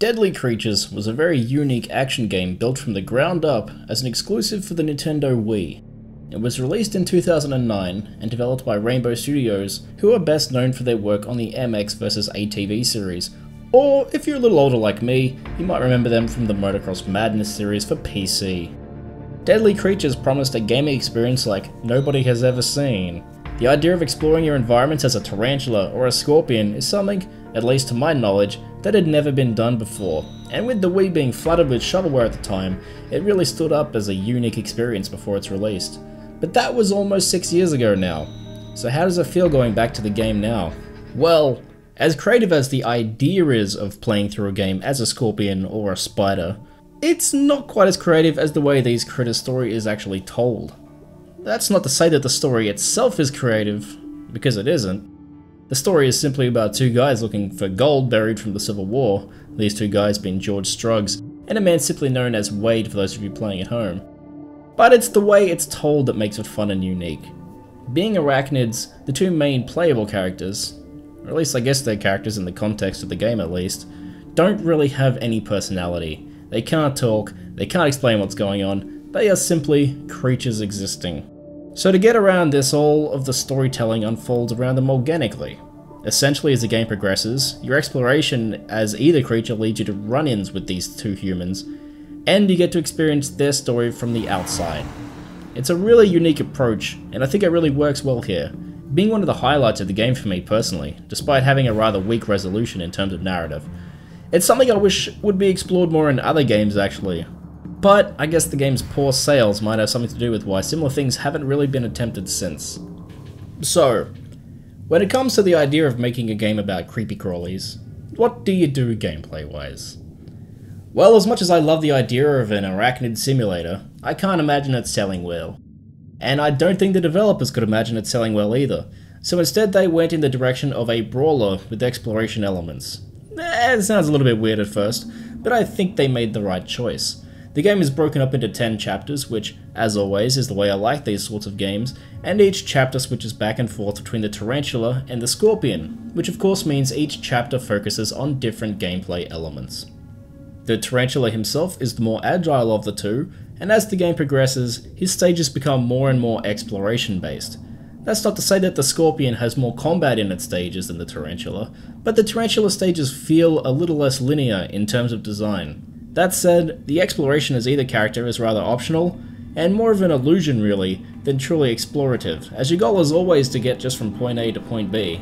Deadly Creatures was a very unique action game built from the ground up as an exclusive for the Nintendo Wii. It was released in 2009 and developed by Rainbow Studios, who are best known for their work on the MX vs ATV series, or if you're a little older like me, you might remember them from the Motorcross Madness series for PC. Deadly Creatures promised a gaming experience like nobody has ever seen. The idea of exploring your environments as a tarantula or a scorpion is something, at least to my knowledge, that had never been done before, and with the Wii being flooded with shovelware at the time, it really stood up as a unique experience before it's released. But that was almost 6 years ago now, so how does it feel going back to the game now? Well, as creative as the idea is of playing through a game as a scorpion or a spider, it's not quite as creative as the way these critters' story is actually told. That's not to say that the story itself is creative, because it isn't. The story is simply about two guys looking for gold buried from the Civil War, these two guys being George Struggs, and a man simply known as Wade for those of you playing at home. But it's the way it's told that makes it fun and unique. Being arachnids, the two main playable characters, or at least I guess they're characters in the context of the game at least, don't really have any personality. They can't talk, they can't explain what's going on, they are simply creatures existing. So to get around this, all of the storytelling unfolds around them organically. Essentially, as the game progresses, your exploration as either creature leads you to run-ins with these two humans, and you get to experience their story from the outside. It's a really unique approach, and I think it really works well here, being one of the highlights of the game for me personally, despite having a rather weak resolution in terms of narrative. It's something I wish would be explored more in other games actually. But I guess the game's poor sales might have something to do with why similar things haven't really been attempted since. So, when it comes to the idea of making a game about creepy crawlies, what do you do gameplay-wise? Well, as much as I love the idea of an arachnid simulator, I can't imagine it selling well. And I don't think the developers could imagine it selling well either, so instead they went in the direction of a brawler with exploration elements. It sounds a little bit weird at first, but I think they made the right choice. The game is broken up into 10 chapters, which, as always, is the way I like these sorts of games, and each chapter switches back and forth between the tarantula and the scorpion, which of course means each chapter focuses on different gameplay elements. The tarantula himself is the more agile of the two, and as the game progresses, his stages become more and more exploration based. That's not to say that the scorpion has more combat in its stages than the tarantula, but the tarantula stages feel a little less linear in terms of design. That said, the exploration as either character is rather optional, and more of an illusion really, than truly explorative, as your goal is always to get just from point A to point B.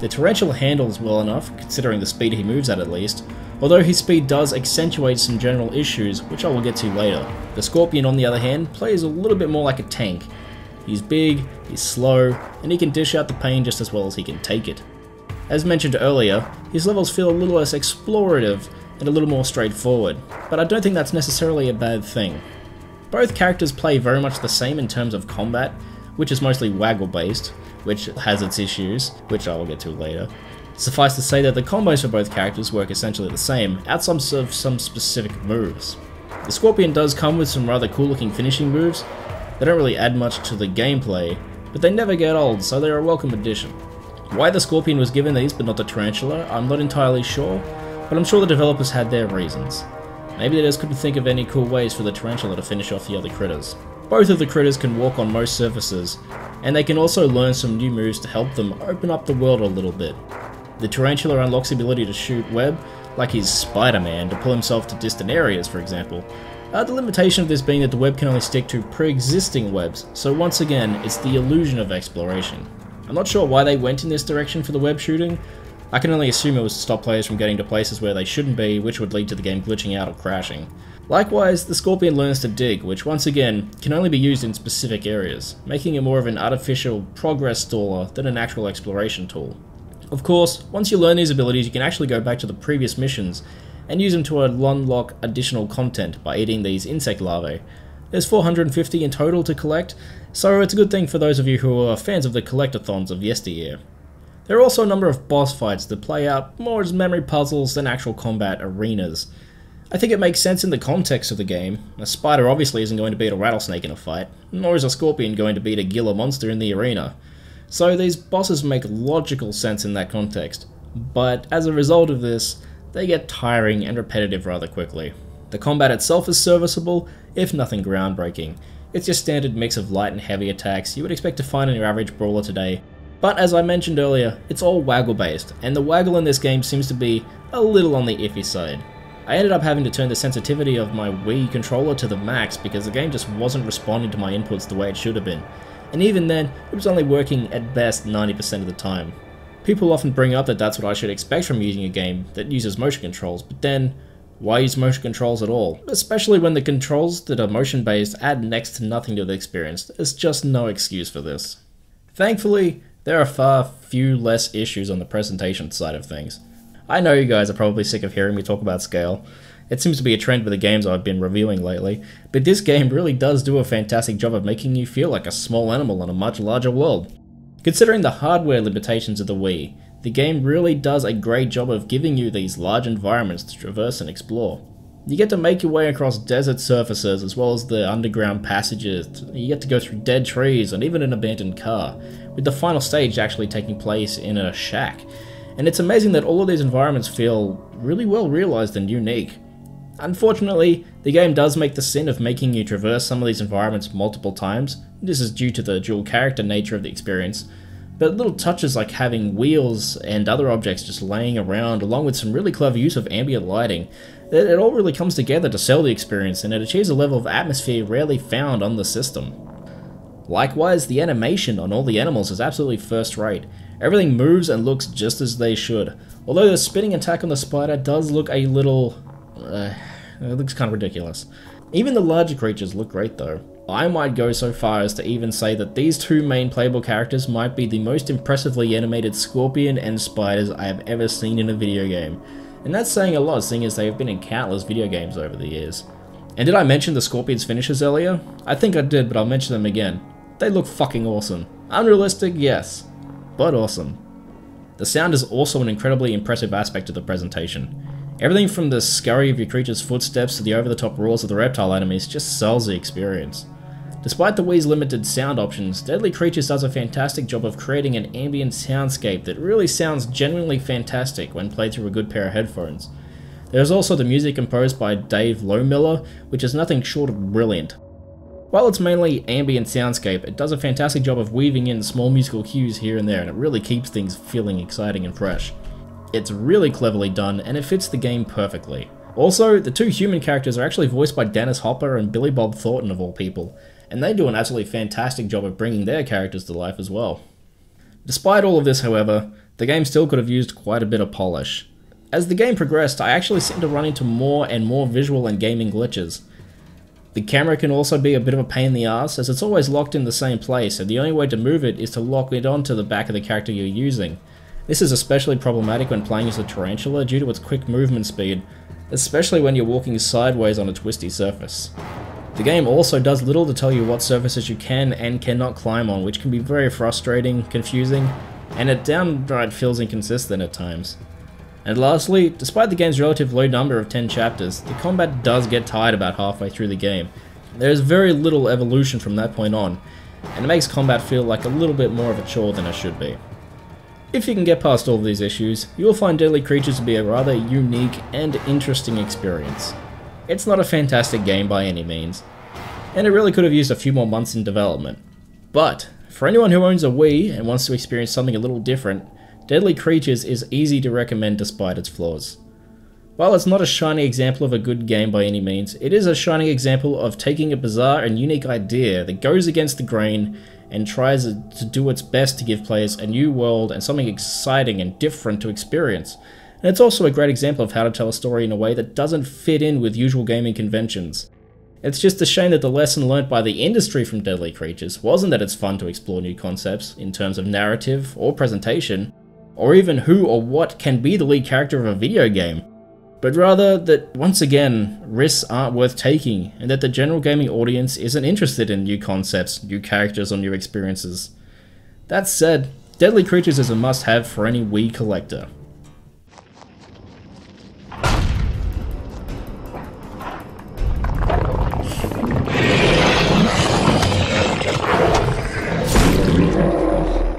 The tarantula handles well enough, considering the speed he moves at least, although his speed does accentuate some general issues, which I will get to later. The scorpion on the other hand, plays a little bit more like a tank. He's big, he's slow, and he can dish out the pain just as well as he can take it. As mentioned earlier, his levels feel a little less explorative, and a little more straightforward, but I don't think that's necessarily a bad thing. Both characters play very much the same in terms of combat, which is mostly waggle based, which has its issues, which I will get to later. Suffice to say that the combos for both characters work essentially the same, outside of some specific moves. The Scorpion does come with some rather cool looking finishing moves. They don't really add much to the gameplay, but they never get old, so they're a welcome addition. Why the Scorpion was given these but not the Tarantula, I'm not entirely sure, but I'm sure the developers had their reasons. Maybe they just couldn't think of any cool ways for the tarantula to finish off the other critters. Both of the critters can walk on most surfaces, and they can also learn some new moves to help them open up the world a little bit. The tarantula unlocks the ability to shoot web, like he's Spider-Man, to pull himself to distant areas for example. The limitation of this being that the web can only stick to pre-existing webs, so once again, it's the illusion of exploration. I'm not sure why they went in this direction for the web shooting. I can only assume it was to stop players from getting to places where they shouldn't be, which would lead to the game glitching out or crashing. Likewise, the Scorpion learns to dig, which once again, can only be used in specific areas, making it more of an artificial progress staller than an actual exploration tool. Of course, once you learn these abilities, you can actually go back to the previous missions and use them to unlock additional content by eating these insect larvae. There's 450 in total to collect, so it's a good thing for those of you who are fans of the collectathons of yesteryear. There are also a number of boss fights that play out more as memory puzzles than actual combat arenas. I think it makes sense in the context of the game. A spider obviously isn't going to beat a rattlesnake in a fight, nor is a scorpion going to beat a Gila monster in the arena. So these bosses make logical sense in that context, but as a result of this, they get tiring and repetitive rather quickly. The combat itself is serviceable, if nothing groundbreaking. It's your standard mix of light and heavy attacks you would expect to find in your average brawler today. But as I mentioned earlier, it's all waggle based, and the waggle in this game seems to be a little on the iffy side. I ended up having to turn the sensitivity of my Wii controller to the max because the game just wasn't responding to my inputs the way it should have been. And even then, it was only working at best 90% of the time. People often bring up that that's what I should expect from using a game that uses motion controls, but then, why use motion controls at all? Especially when the controls that are motion based add next to nothing to the experience. There's just no excuse for this. Thankfully, there are far few less issues on the presentation side of things. I know you guys are probably sick of hearing me talk about scale. It seems to be a trend with the games I've been reviewing lately, but this game really does do a fantastic job of making you feel like a small animal in a much larger world. Considering the hardware limitations of the Wii, the game really does a great job of giving you these large environments to traverse and explore. You get to make your way across desert surfaces as well as the underground passages, you get to go through dead trees and even an abandoned car, with the final stage actually taking place in a shack. And it's amazing that all of these environments feel really well realized and unique. Unfortunately, the game does make the sin of making you traverse some of these environments multiple times. This is due to the dual character nature of the experience, but little touches like having wheels and other objects just laying around, along with some really clever use of ambient lighting, it all really comes together to sell the experience, and it achieves a level of atmosphere rarely found on the system. Likewise, the animation on all the animals is absolutely first rate. Everything moves and looks just as they should, although the spinning attack on the spider does look a little... it looks kind of ridiculous. Even the larger creatures look great though. I might go so far as to even say that these two main playable characters might be the most impressively animated scorpion and spiders I have ever seen in a video game. And that's saying a lot, seeing as they have been in countless video games over the years. And did I mention the scorpion's finishes earlier? I think I did, but I'll mention them again. They look fucking awesome. Unrealistic, yes, but awesome. The sound is also an incredibly impressive aspect of the presentation. Everything from the scurry of your creature's footsteps to the over-the-top roars of the reptile enemies just sells the experience. Despite the Wii's limited sound options, Deadly Creatures does a fantastic job of creating an ambient soundscape that really sounds genuinely fantastic when played through a good pair of headphones. There is also the music composed by Dave Lowmiller, which is nothing short of brilliant. While it's mainly ambient soundscape, it does a fantastic job of weaving in small musical cues here and there, and it really keeps things feeling exciting and fresh. It's really cleverly done, and it fits the game perfectly. Also, the two human characters are actually voiced by Dennis Hopper and Billy Bob Thornton of all people, and they do an absolutely fantastic job of bringing their characters to life as well. Despite all of this, however, the game still could have used quite a bit of polish. As the game progressed, I actually seemed to run into more and more visual and gaming glitches. The camera can also be a bit of a pain in the ass, as it's always locked in the same place, and the only way to move it is to lock it onto the back of the character you're using. This is especially problematic when playing as a tarantula due to its quick movement speed, especially when you're walking sideways on a twisty surface. The game also does little to tell you what surfaces you can and cannot climb on, which can be very frustrating, confusing, and it downright feels inconsistent at times. And lastly, despite the game's relative low number of 10 chapters, the combat does get tired about halfway through the game. There is very little evolution from that point on, and it makes combat feel like a little bit more of a chore than it should be. If you can get past all of these issues, you will find Deadly Creatures to be a rather unique and interesting experience. It's not a fantastic game by any means, and it really could have used a few more months in development. But, for anyone who owns a Wii and wants to experience something a little different, Deadly Creatures is easy to recommend despite its flaws. While it's not a shining example of a good game by any means, it is a shining example of taking a bizarre and unique idea that goes against the grain and tries to do its best to give players a new world and something exciting and different to experience. And it's also a great example of how to tell a story in a way that doesn't fit in with usual gaming conventions. It's just a shame that the lesson learnt by the industry from Deadly Creatures wasn't that it's fun to explore new concepts in terms of narrative or presentation, or even who or what can be the lead character of a video game, but rather that, once again, risks aren't worth taking, and that the general gaming audience isn't interested in new concepts, new characters, or new experiences. That said, Deadly Creatures is a must-have for any Wii collector.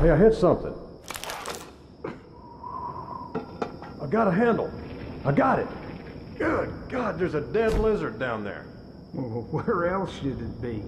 Hey, I hit something. I got a handle. I got it. Good God, there's a dead lizard down there. Well, where else should it be?